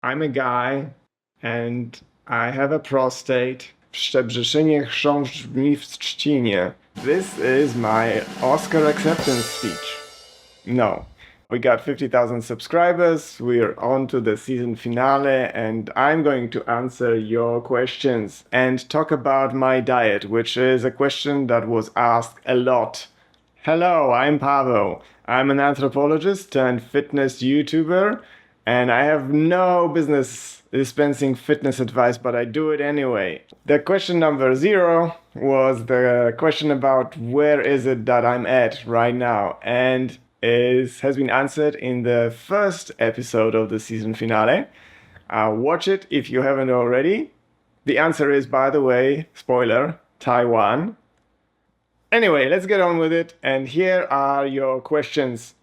I'm a guy and I have a prostate. Przebrzeszenie chrząszcz mi w trzcinie. This is my Oscar acceptance speech. No. We got 50,000 subscribers, we're on to the season finale, and I'm going to answer your questions and talk about my diet, which is a question that was asked a lot. Hello, I'm Pavel. I'm an anthropologist and fitness YouTuber, and I have no business dispensing fitness advice, but I do it anyway. The question number 0 was the question about where is it that I'm at right now, and has been answered in the first episode of the season finale. Watch it if you haven't already. The answer is, by the way, spoiler, Taiwan. Anyway, let's get on with it, and here are your questions.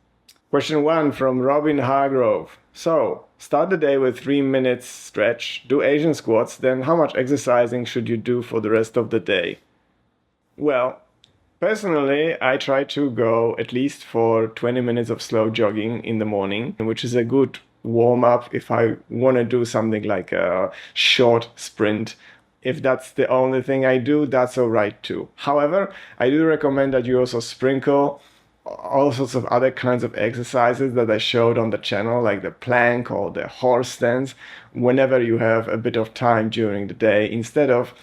Question 1 from Robin Hargrove. So, start the day with 3 minutes stretch, do Asian squats, then how much exercising should you do for the rest of the day? Well, personally, I try to go at least for 20 minutes of slow jogging in the morning, which is a good warm-up if I want to do something like a short sprint. If that's the only thing I do, that's alright too. However, I do recommend that you also sprinkle all sorts of other kinds of exercises that I showed on the channel, like the plank or the horse stance, whenever you have a bit of time during the day. Instead of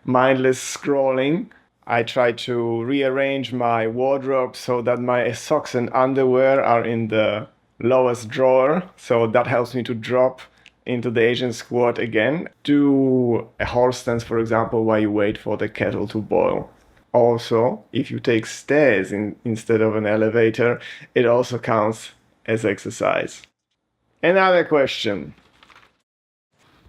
mindless scrolling, I try to rearrange my wardrobe so that my socks and underwear are in the lowest drawer. So that helps me to drop into the Asian squat again. Do a horse stance, for example, while you wait for the kettle to boil. Also, if you take stairs instead of an elevator, it also counts as exercise. Another question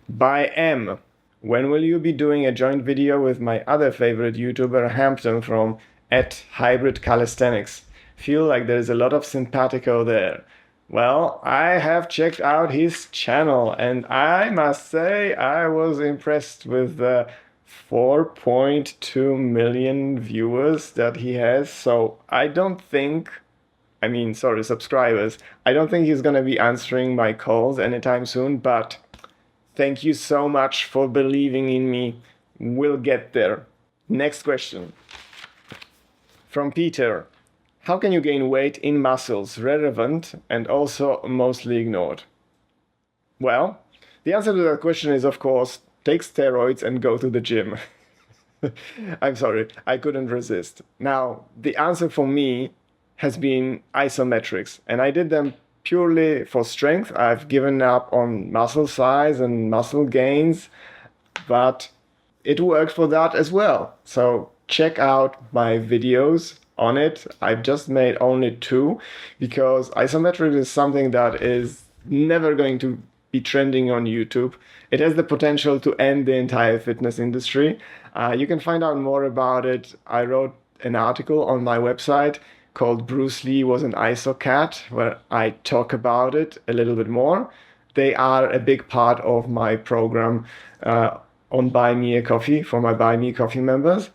by M. When will you be doing a joint video with my other favorite YouTuber, Hampton, from @hybridcalisthenics? Feel like there is a lot of simpatico there. Well, I have checked out his channel, and I must say I was impressed with the 4.2 million viewers that he has. So I don't think, subscribers. I don't think he's gonna be answering my calls anytime soon, but thank you so much for believing in me. We'll get there. Next question. From Peter. How can you gain weight in muscles? Relevant and also mostly ignored. Well, the answer to that question is, of course, take steroids and go to the gym. I'm sorry, I couldn't resist. Now, the answer for me has been isometrics, and I did them purely for strength. I've given up on muscle size and muscle gains, but it worked for that as well. So check out my videos on it. I've just made only 2 because isometrics is something that is never going to be trending on YouTube. It has the potential to end the entire fitness industry. You can find out more about it. I wrote an article on my website called Bruce Lee Was an ISO Cat, where I talk about it a little bit more. They are a big part of my program on Buy Me a Coffee for my Buy Me a Coffee members.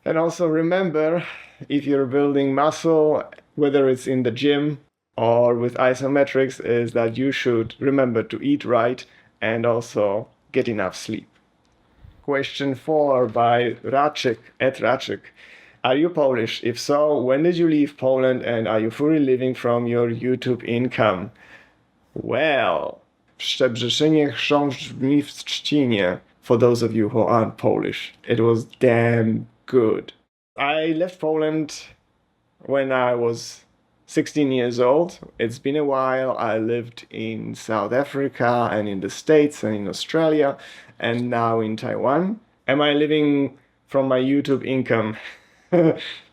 And also remember, if you're building muscle, whether it's in the gym or with isometrics, is that you should remember to eat right and also get enough sleep. Question 4 by Raczyk, @Raczyk. Are you Polish? If so, when did you leave Poland and are you fully living from your YouTube income? Well, Przebrzeszenie chrząszcz mi w trzcinie, for those of you who aren't Polish. It was damn good. I left Poland when I was 16 years old. It's been a while. I lived in South Africa and in the States and in Australia and now in Taiwan. Am I living from my YouTube income?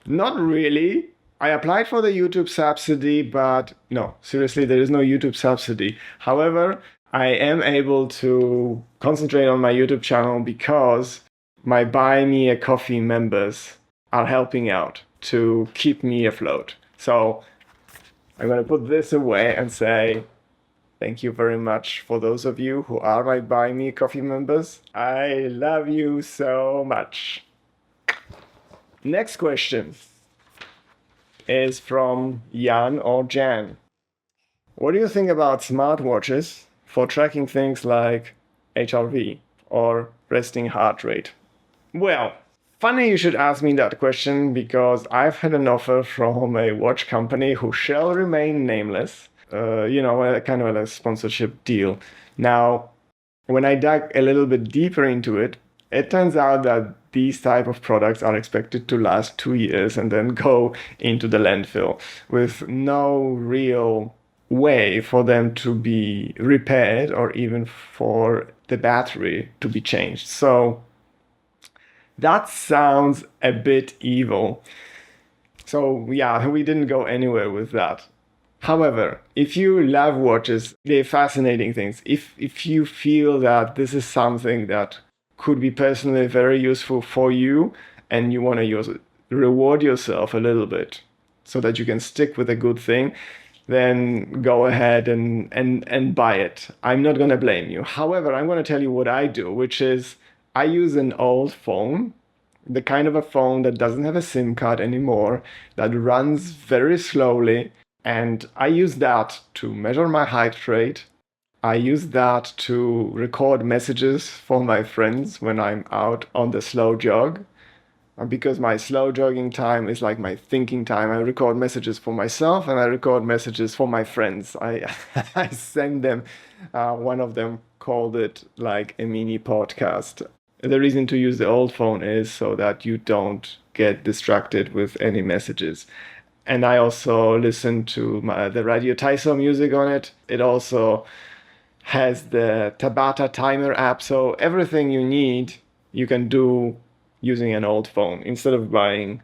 Not really. I applied for the YouTube subsidy, but no, seriously, there is no YouTube subsidy. However, I am able to concentrate on my YouTube channel because my Buy Me a Coffee members are helping out to keep me afloat. So I'm going to put this away and say thank you very much for those of you who are my Buy Me a Coffee members. I love you so much. Next question is from Jan or Jan. What do you think about smartwatches for tracking things like HRV or resting heart rate? Well, funny you should ask me that question, because I've had an offer from a watch company who shall remain nameless, a kind of a sponsorship deal. Now, when I dug a little bit deeper into it, it turns out that these type of products are expected to last 2 years and then go into the landfill with no real way for them to be repaired or even for the battery to be changed. So that sounds a bit evil. So yeah, we didn't go anywhere with that. However, if you love watches, they're fascinating things. If you feel that this is something that could be personally very useful for you and you want to use it, reward yourself a little bit so that you can stick with a good thing, then go ahead and buy it. I'm not going to blame you. However, I'm going to tell you what I do, which is I use an old phone, the kind of a phone that doesn't have a SIM card anymore, that runs very slowly. And I use that to measure my heart rate. I use that to record messages for my friends when I'm out on the slow jog. Because my slow jogging time is like my thinking time. I record messages for myself and I record messages for my friends. I send them. One of them called it like a mini podcast. The reason to use the old phone is so that you don't get distracted with any messages. And I also listen to the Radio Taiso music on it. It also has the Tabata timer app. So everything you need, you can do using an old phone instead of buying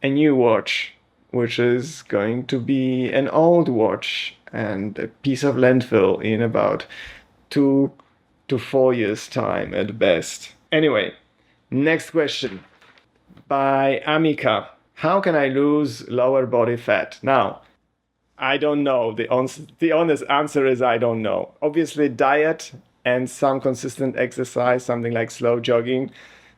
a new watch, which is going to be an old watch and a piece of landfill in about 2 to 4 years' time at best. Anyway, next question by Amika. How can I lose lower body fat? Now, I don't know. The honest answer is I don't know. Obviously, diet and some consistent exercise, something like slow jogging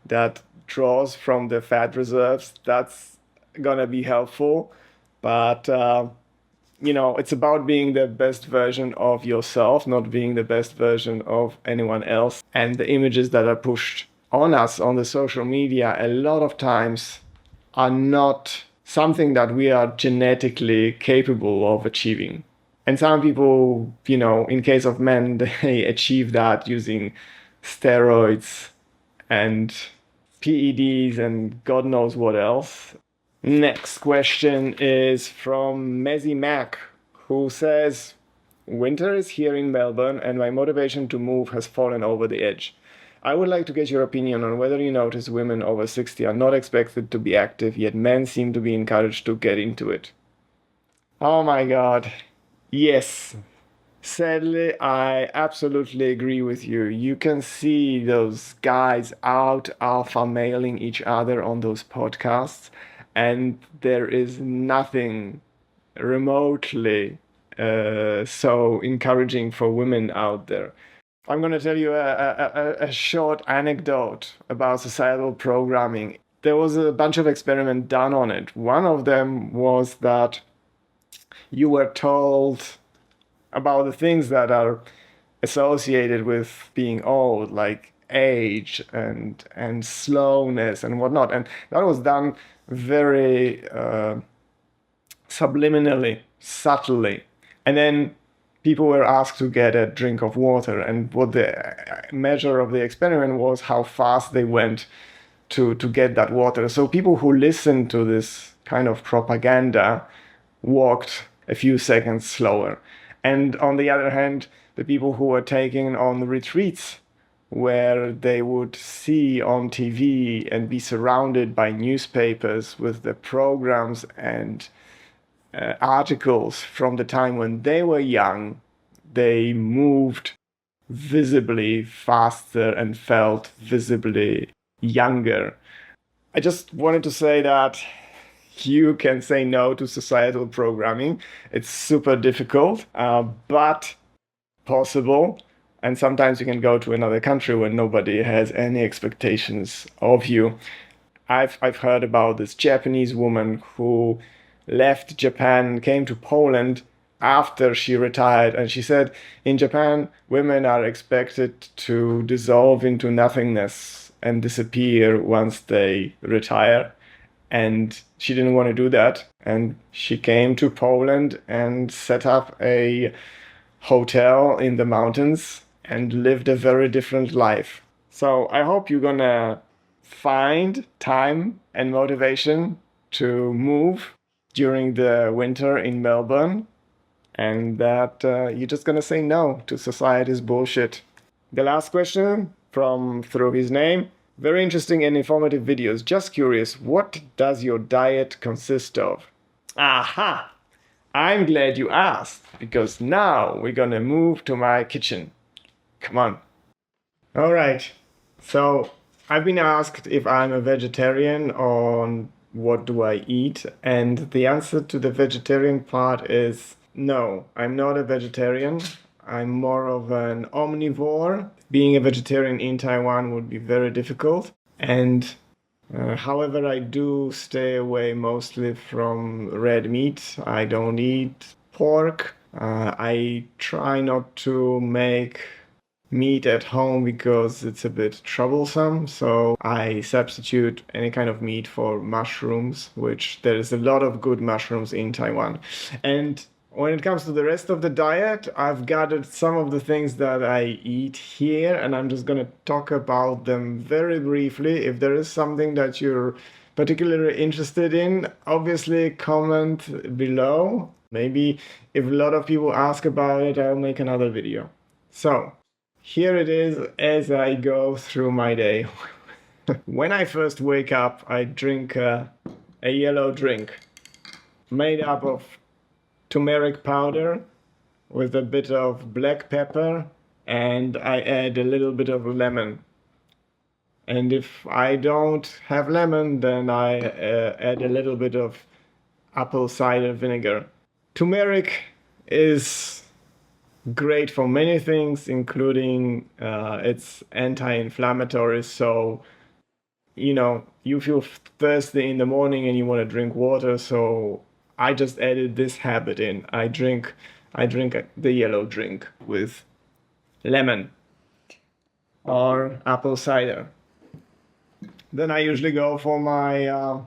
that draws from the fat reserves, that's going to be helpful. But, it's about being the best version of yourself, not being the best version of anyone else. And the images that are pushed on us on the social media a lot of times are not something that we are genetically capable of achieving. And some people, in case of men, they achieve that using steroids and PEDs and God knows what else. Next question is from Mezzy Mac, who says, winter is here in Melbourne and my motivation to move has fallen over the edge. I would like to get your opinion on whether you notice women over 60 are not expected to be active, yet men seem to be encouraged to get into it. Oh my God. Yes. Sadly, I absolutely agree with you. You can see those guys out alpha mailing each other on those podcasts, and there is nothing remotely so encouraging for women out there. I'm going to tell you a short anecdote about societal programming. There was a bunch of experiments done on it. One of them was that you were told about the things that are associated with being old, like age and slowness and whatnot. And that was done very subliminally, subtly. And then people were asked to get a drink of water, and what the measure of the experiment was how fast they went to get that water. So people who listened to this kind of propaganda walked a few seconds slower. And on the other hand, the people who were taking on retreats where they would see on TV and be surrounded by newspapers with the programs and articles from the time when they were young, they moved visibly faster and felt visibly younger. I just wanted to say that you can say no to societal programming. It's super difficult, but possible. And sometimes you can go to another country where nobody has any expectations of you. I've heard about this Japanese woman who left Japan, came to Poland after she retired, and she said in Japan women are expected to dissolve into nothingness and disappear once they retire, and she didn't want to do that, and she came to Poland and set up a hotel in the mountains and lived a very different life. So I hope you're gonna find time and motivation to move during the winter in Melbourne, and that you're just gonna say no to society's bullshit. The last question from through his name. Very interesting and informative videos. Just curious, what does your diet consist of? Aha! I'm glad you asked, because now we're gonna move to my kitchen. Come on. All right. So I've been asked if I'm a vegetarian or what do I eat, and the answer to the vegetarian part is no, I'm not a vegetarian. I'm more of an omnivore. Being a vegetarian in Taiwan would be very difficult, and however, I do stay away mostly from red meat. I don't eat pork. I try not to make meat at home because it's a bit troublesome. So I substitute any kind of meat for mushrooms, which there is a lot of good mushrooms in Taiwan. And when it comes to the rest of the diet, I've gathered some of the things that I eat here, and I'm just going to talk about them very briefly. If there is something that you're particularly interested in, obviously comment below. Maybe if a lot of people ask about it, I'll make another video. So here it is as I go through my day. When I first wake up, I drink a yellow drink made up of turmeric powder with a bit of black pepper, and I add a little bit of lemon. And if I don't have lemon, then I add a little bit of apple cider vinegar. Turmeric is great for many things, including it's anti-inflammatory. So, you know, you feel thirsty in the morning and you want to drink water, so I just added this habit in. I drink the yellow drink with lemon or apple cider. Then I usually go for my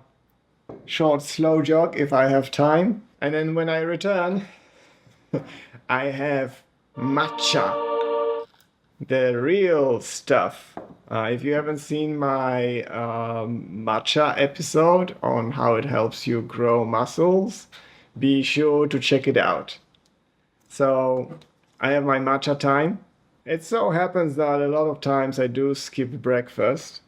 short slow jog if I have time. And then when I return, I have matcha, the real stuff. If you haven't seen my matcha episode on how it helps you grow muscles, be sure to check it out. So I have my matcha time. It so happens that a lot of times I do skip breakfast,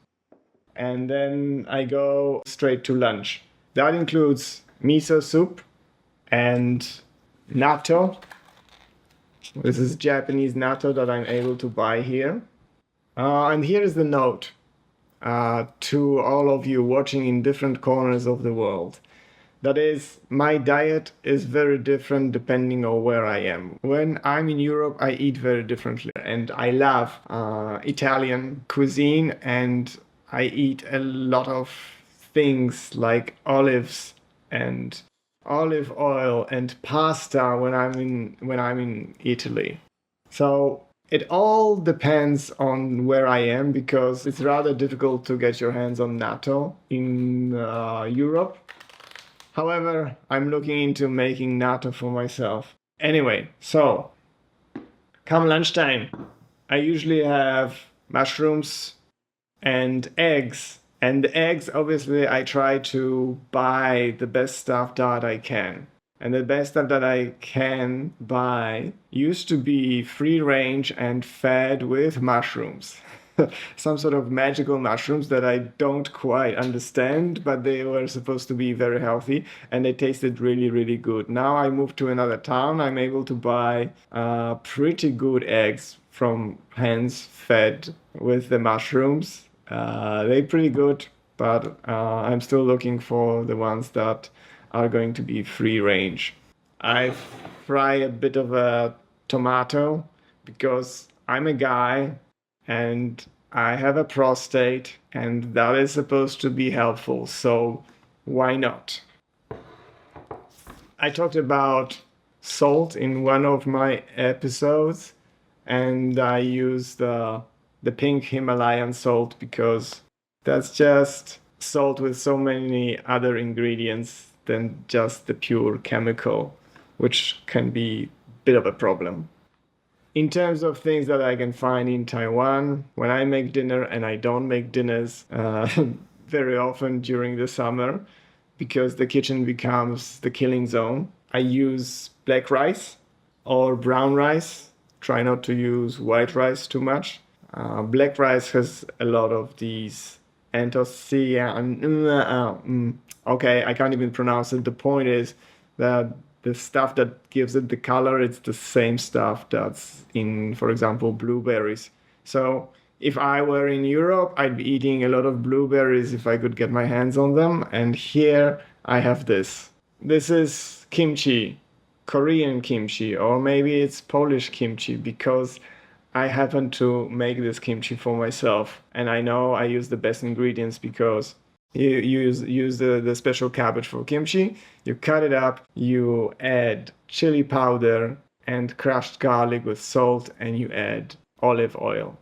and then I go straight to lunch. That includes miso soup and natto. This is Japanese natto that I'm able to buy here. And here is the note to all of you watching in different corners of the world. That is, my diet is very different depending on where I am. When I'm in Europe, I eat very differently. And I love Italian cuisine, and I eat a lot of things like olives and olive oil and pasta when I'm in Italy. So it all depends on where I am, because it's rather difficult to get your hands on natto in Europe. However, I'm looking into making natto for myself. Anyway, so come lunchtime, I usually have mushrooms and eggs. And the eggs, obviously, I try to buy the best stuff that I can. And the best stuff that I can buy used to be free range and fed with mushrooms. Some sort of magical mushrooms that I don't quite understand, but they were supposed to be very healthy and they tasted really, really good. Now I moved to another town. I'm able to buy pretty good eggs from hens fed with the mushrooms. They're pretty good, but I'm still looking for the ones that are going to be free range. I fry a bit of a tomato because I'm a guy and I have a prostate, and that is supposed to be helpful, so why not? I talked about salt in one of my episodes, and I use the pink Himalayan salt because that's just salt with so many other ingredients than just the pure chemical, which can be a bit of a problem. In terms of things that I can find in Taiwan, when I make dinner, and I don't make dinners very often during the summer because the kitchen becomes the killing zone, I use black rice or brown rice. Try not to use white rice too much. Black rice has a lot of these anthocyanic. Okay, I can't even pronounce it. The point is that the stuff that gives it the color, it's the same stuff that's in, for example, blueberries. So if I were in Europe, I'd be eating a lot of blueberries if I could get my hands on them. And here I have this. This is kimchi, Korean kimchi, or maybe it's Polish kimchi, because I happen to make this kimchi for myself, and I know I use the best ingredients because you use the special cabbage for kimchi. You cut it up, you add chili powder and crushed garlic with salt, and you add olive oil.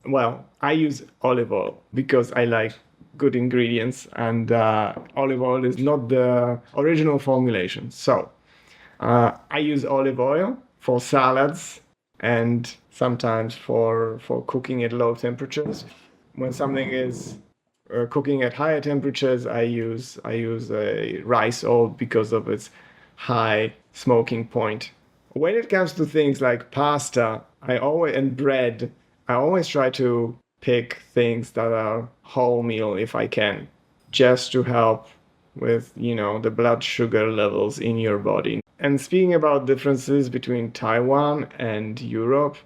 Well, I use olive oil because I like good ingredients, and olive oil is not the original formulation. So I use olive oil for salads and sometimes for cooking at low temperatures. When something is cooking at higher temperatures, I use a rice oil because of its high smoking point. When it comes to things like pasta, and bread, I always try to pick things that are wholemeal if I can, just to help with, the blood sugar levels in your body. And speaking about differences between Taiwan and Europe,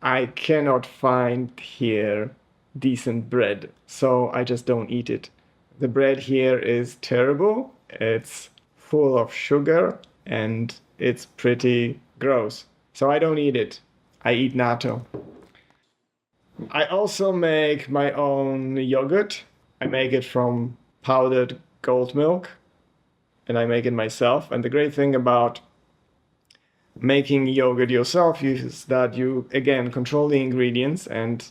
I cannot find here decent bread, so I just don't eat it. The bread here is terrible. It's full of sugar and it's pretty gross. So I don't eat it. I eat natto. I also make my own yogurt. I make it from powdered goat milk, and I make it myself. And the great thing about making yogurt yourself is that you, again, control the ingredients, and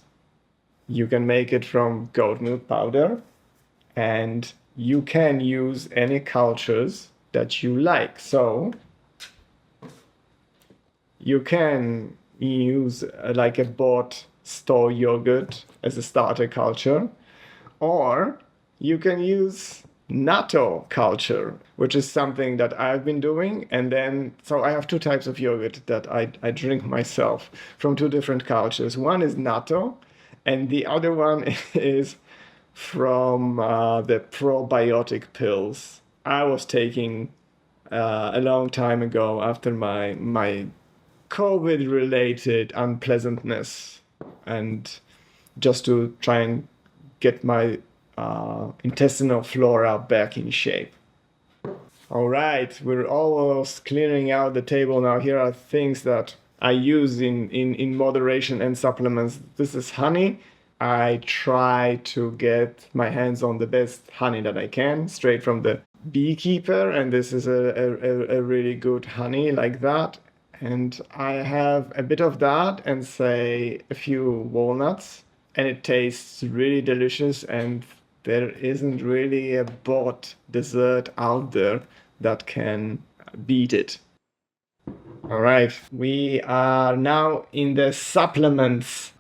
you can make it from goat milk powder, and you can use any cultures that you like. So you can use like a bought store yogurt as a starter culture, or you can use natto culture, which is something that I've been doing. And then, so I have two types of yogurt that I drink myself from two different cultures. One is natto, and the other one is from the probiotic pills I was taking a long time ago after my COVID-related unpleasantness, and just to try and get my intestinal flora back in shape. All right, we're almost clearing out the table now. Here are things that I use in moderation and supplements. This is honey. I try to get my hands on the best honey that I can, straight from the beekeeper, and this is a really good honey like that. And I have a bit of that and say a few walnuts, and it tastes really delicious, and there isn't really a bought dessert out there that can beat it. All right, we are now in the supplements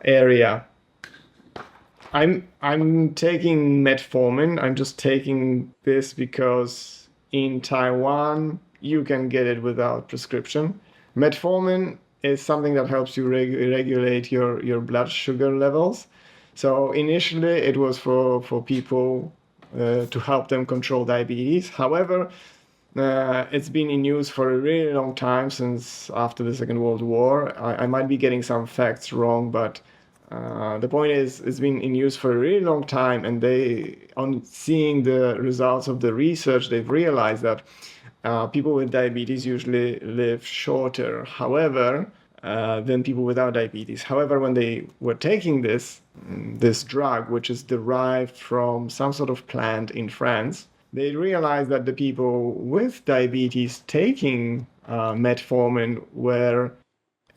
area. I'm taking metformin. I'm just taking this because in Taiwan you can get it without prescription. Metformin is something that helps you regulate your blood sugar levels. So initially it was for people to help them control diabetes. However, it's been in use for a really long time, since after the Second World War. I might be getting some facts wrong, but the point is, it's been in use for a really long time, and on seeing the results of the research, they've realized that people with diabetes usually live shorter, than people without diabetes. However, when they were taking this drug, which is derived from some sort of plant in France, they realized that the people with diabetes taking metformin were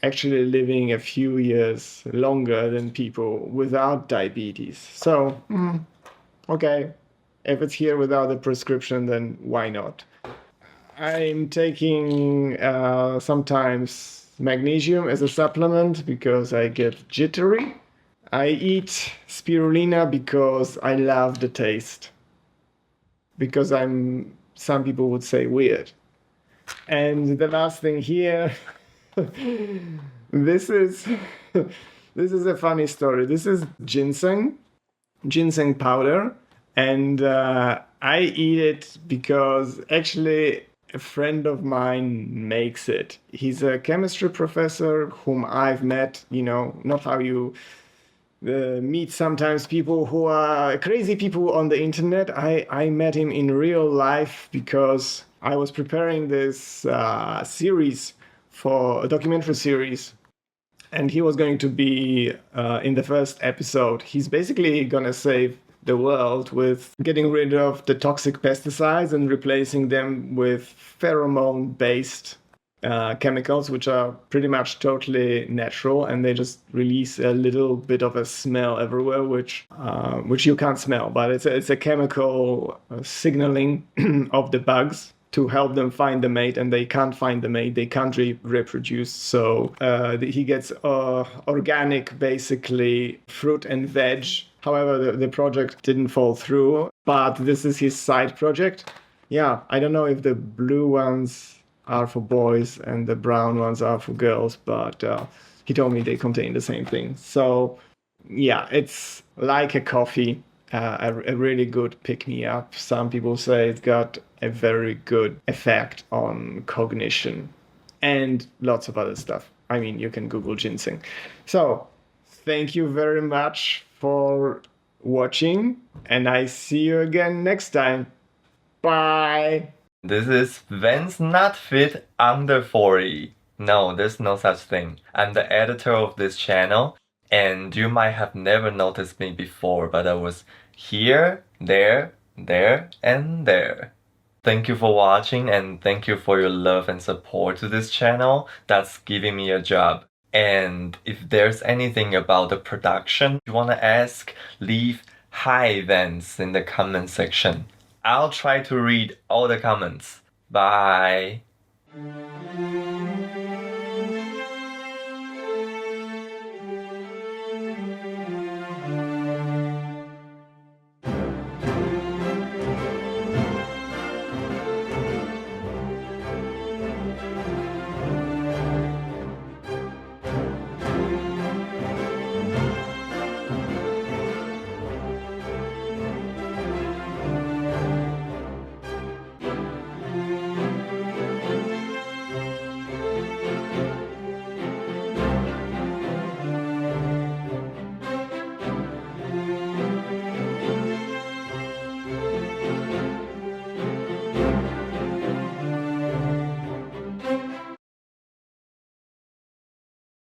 actually living a few years longer than people without diabetes. So, okay, if it's here without a prescription, then why not? I'm taking sometimes magnesium as a supplement because I get jittery. I eat spirulina because I love the taste. Because I'm, some people would say, weird. And the last thing here, this is this is a funny story. This is ginseng powder, and I eat it because actually a friend of mine makes it. He's a chemistry professor whom I've met. You know, not how you meet sometimes people who are crazy people on the internet. I met him in real life because I was preparing this series for a documentary series, and he was going to be in the first episode. He's basically gonna save the world with getting rid of the toxic pesticides and replacing them with pheromone-based chemicals, which are pretty much totally natural, and they just release a little bit of a smell everywhere, which you can't smell, but it's a chemical signaling of the bugs to help them find the mate, and they can't find the mate, they can't reproduce. So he gets organic, basically, fruit and veg. However, the project didn't fall through, but this is his side project. Yeah, I don't know if the blue ones are for boys and the brown ones are for girls, but he told me they contain the same thing. So yeah, it's like a coffee, a really good pick-me-up. Some people say it's got a very good effect on cognition and lots of other stuff. I mean, you can Google ginseng. So thank you very much for watching, and I see you again next time. Bye. This is Vance Not Fit Under 40. No, there's no such thing. I'm the editor of this channel, and you might have never noticed me before, but I was here, there, and there. Thank you for watching, and thank you for your love and support to this channel. That's giving me a job. And if there's anything about the production you want to ask, leave hi Vance in the comment section. I'll try to read all the comments. Bye.